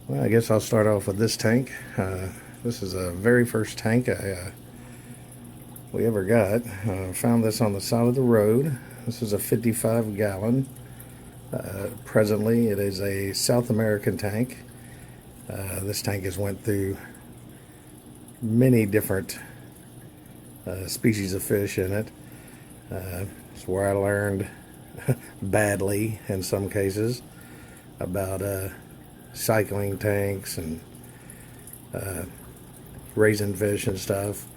Well, I guess I'll start off with this tank. This is the very first tank we ever got. Found this on the side of the road. This is a 55 gallon. Presently, it is a South American tank. This tank has went through many different species of fish in it. It's where I learned badly in some cases about cycling tanks and raising fish and stuff.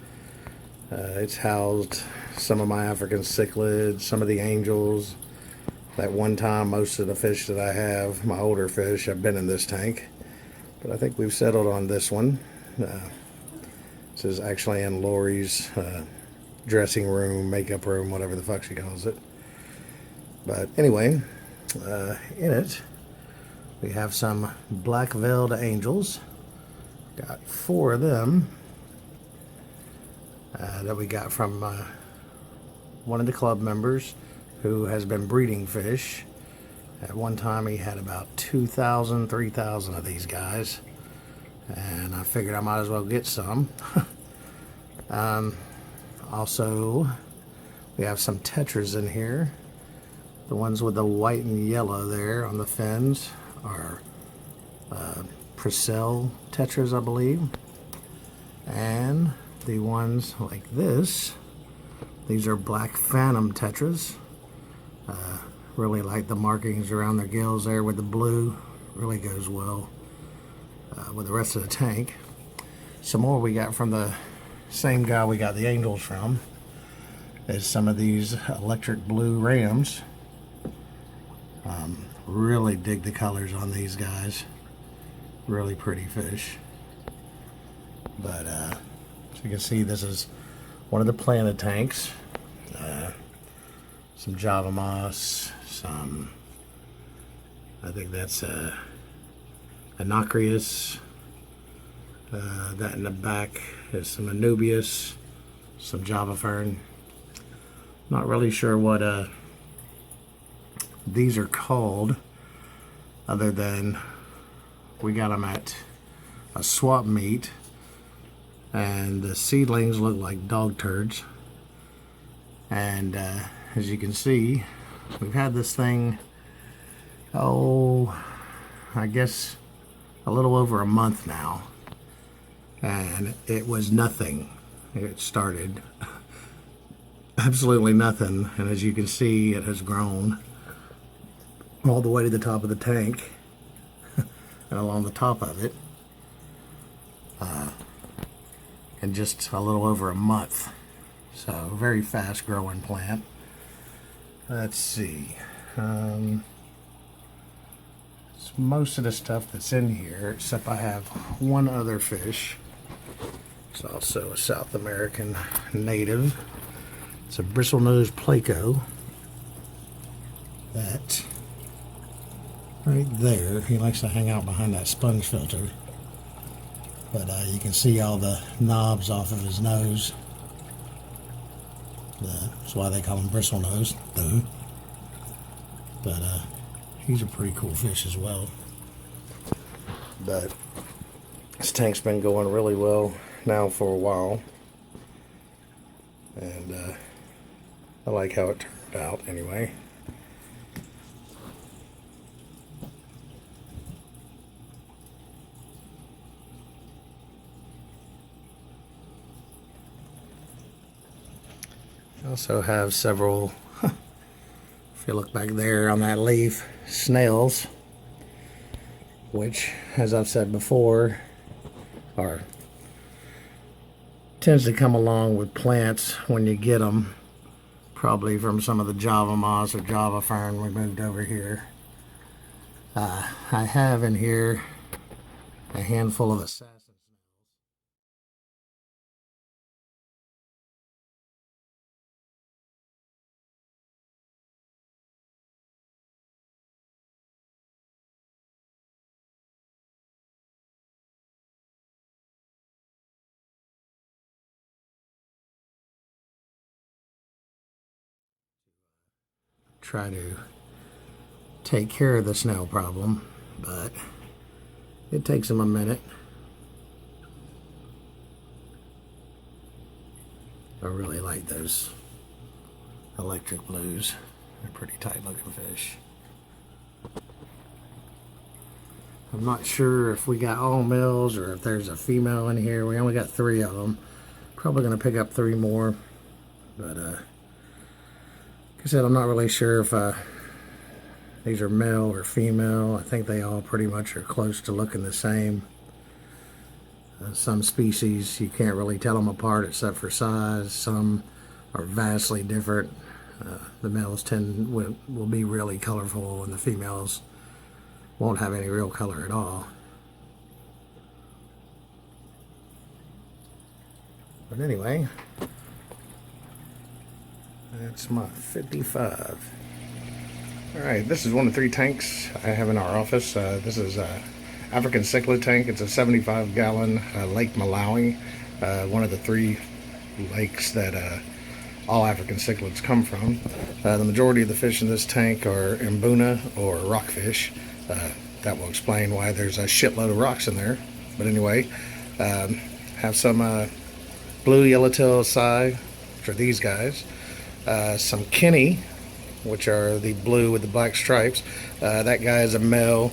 It's housed some of my African cichlids, some of the angels. That one time, most of the fish that I have, my older fish, have been in this tank. But I think we've settled on this one. This is actually in Lori's dressing room, makeup room, whatever the fuck she calls it. But anyway, in it, we have some black-veiled angels. Got 4 of them that we got from one of the club members who has been breeding fish. At one time he had about 2,000, 3,000 of these guys, and I figured I might as well get some. Also, we have some tetras in here. The ones with the white and yellow there on the fins are Purcell tetras, I believe. And the ones like this, these are black phantom tetras. Really like the markings around their gills there with the blue. Really goes well with the rest of the tank. Some more we got from the same guy we got the angels from is some of these electric blue rams. Really dig the colors on these guys. Really pretty fish. But as you can see, this is one of the planted tanks. Some Java moss, some, I think that's Anacreus. That in the back is some Anubias, some Java fern. Not really sure what these are called, other than we got them at a swap meet, and the seedlings look like dog turds. And as you can see, we've had this thing, I guess a little over a month now, and it was nothing. It started absolutely nothing, and as you can see, it has grown all the way to the top of the tank and along the top of it in just a little over a month. So very fast growing plant. Let's see. It's most of the stuff that's in here, except I have one other fish. It's also a South American native. It's a bristlenose placo. That right there, he likes to hang out behind that sponge filter. But you can see all the knobs off of his nose. That's why they call him bristlenose, though. But he's a pretty cool fish as well. But this tank's been going really well now for a while, and I like how it turned out anyway. I also have several, if you look back there on that leaf, snails, which, as I've said before, tends to come along with plants when you get them, probably from some of the Java moss or Java fern we moved over here. I have in here a handful of assassin. Try to take care of the snail problem, but It takes them a minute. I really like those electric blues. They're pretty tight looking fish. I'm not sure if we got all males or if there's a female in here. We only got 3 of them. Probably going to pick up 3 more. But, like I said, I'm not really sure if these are male or female. I think they all pretty much are close to looking the same. Some species, you can't really tell them apart except for size. Some are vastly different. The males will be really colorful, and the females won't have any real color at all. But anyway, that's my 55. Alright, this is one of 3 tanks I have in our office. This is African cichlid tank. It's a 75-gallon Lake Malawi, one of the 3 lakes that all African cichlids come from. The majority of the fish in this tank are mbuna or rockfish. That will explain why there's a shitload of rocks in there. But anyway, have some blue yellowtail sai, which are these guys. Some Kenny, which are the blue with the black stripes. That guy is a male.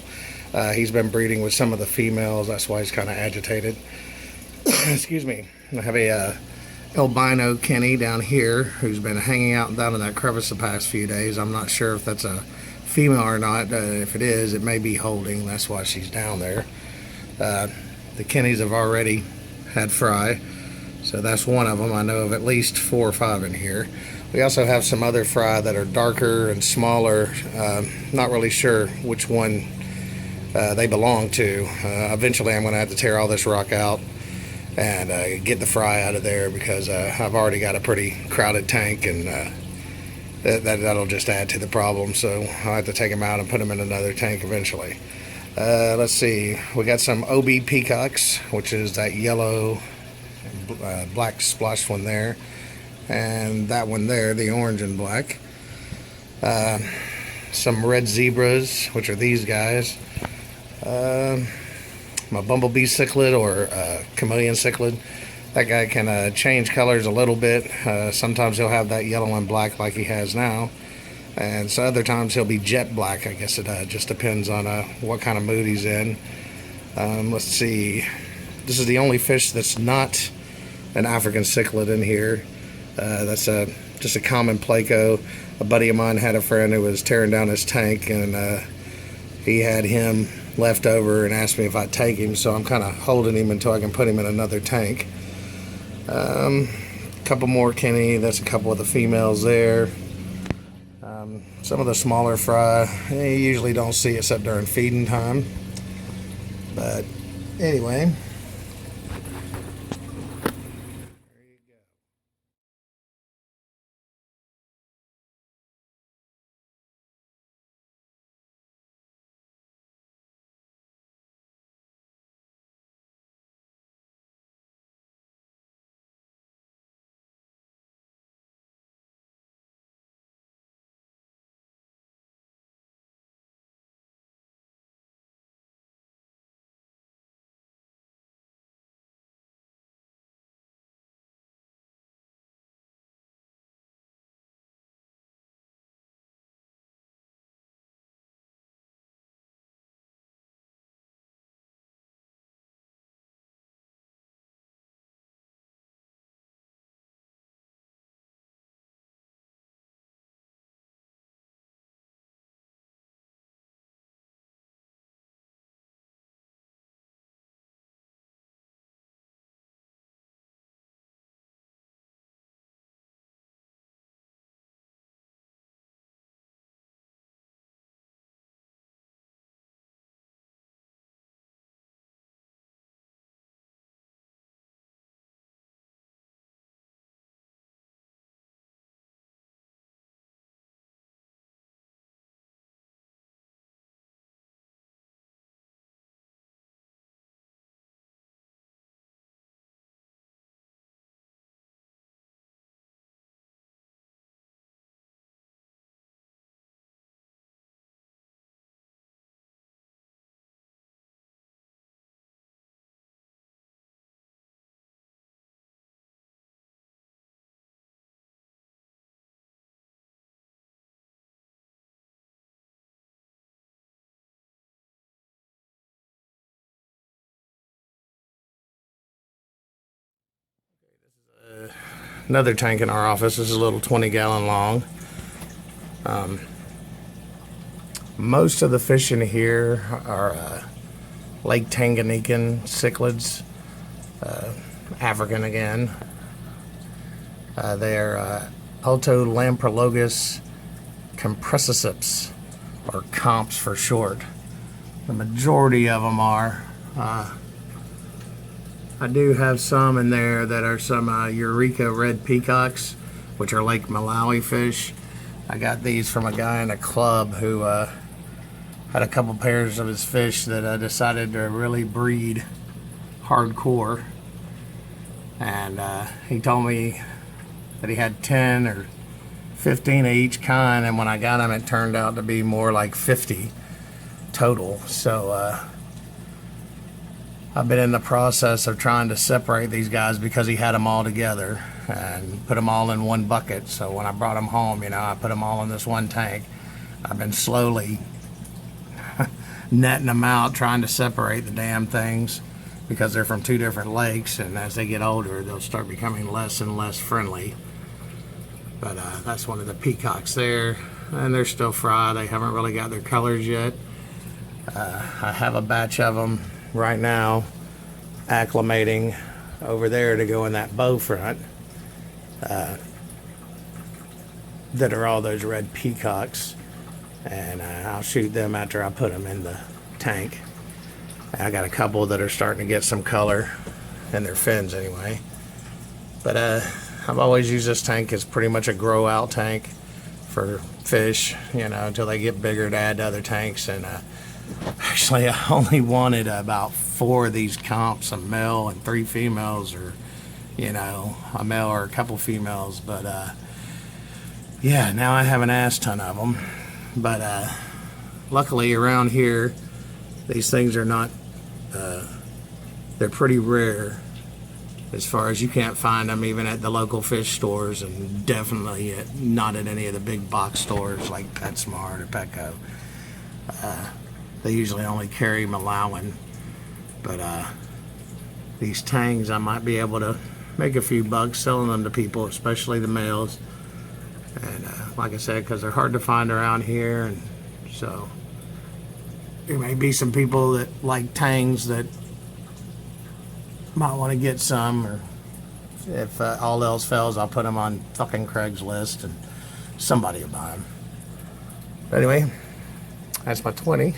He's been breeding with some of the females. That's why he's kind of agitated. Excuse me. I have a albino Kenny down here who's been hanging out down in that crevice the past few days. I'm not sure if that's a female or not. If it is, it may be holding. That's why she's down there. The Kennys have already had fry, so that's one of them. I know of at least 4 or 5 in here. We also have some other fry that are darker and smaller. Not really sure which one they belong to. Eventually I'm going to have to tear all this rock out and get the fry out of there, because I've already got a pretty crowded tank, and that'll just add to the problem. So I'll have to take them out and put them in another tank eventually. Let's see, we got some OB peacocks, which is that yellow black splotched one there, and that one there, the orange and black. Some red zebras, which are these guys. My bumblebee cichlid, or chameleon cichlid. That guy can change colors a little bit. Sometimes he'll have that yellow and black like he has now, and so other times he'll be jet black. I guess it just depends on what kind of mood he's in. Let's see, this is the only fish that's not an African cichlid in here. That's just a common pleco. A buddy of mine had a friend who was tearing down his tank, and he had him left over and asked me if I'd take him, so I'm kind of holding him until I can put him in another tank. Couple more Kenny. That's a couple of the females there. Some of the smaller fry, you usually don't see except during feeding time. But anyway, another tank in our office. This is a little 20-gallon long. Most of the fish in here are Lake Tanganyikan cichlids, African again. They're Otolamprologus compressiceps, or comps for short. The majority of them are. I do have some in there that are some Eureka red peacocks, which are Lake Malawi fish. I got these from a guy in a club who had a couple pairs of his fish that I decided to really breed hardcore. And he told me that he had 10 or 15 of each kind, and when I got them, it turned out to be more like 50 total. So I've been in the process of trying to separate these guys because he had them all together and put them all in one bucket. So when I brought them home, you know, I put them all in this one tank. I've been slowly netting them out, trying to separate the damn things because they're from two different lakes, and as they get older, they'll start becoming less and less friendly. But that's one of the peacocks there, and they're still fry. They haven't really got their colors yet. I have a batch of them right now acclimating over there to go in that bow front that are all those red peacocks, and I'll shoot them after I put them in the tank. I got a couple that are starting to get some color in their fins anyway. But I've always used this tank as pretty much a grow out tank for fish, you know, until they get bigger to add to other tanks. And actually I only wanted about 4 of these comps, a male and 3 females, or, you know, a male or a couple females. But yeah, now I have an ass ton of them. But luckily around here, these things are not, they're pretty rare, as far as you can't find them even at the local fish stores, and definitely not at any of the big box stores like PetSmart or Petco. They usually only carry Malawian. But these tangs, I might be able to make a few bucks selling them to people, especially the males. And like I said, because they're hard to find around here, and so there may be some people that like tangs that might want to get some, or if all else fails, I'll put them on fucking Craigslist and somebody will buy them. But anyway, that's my 20.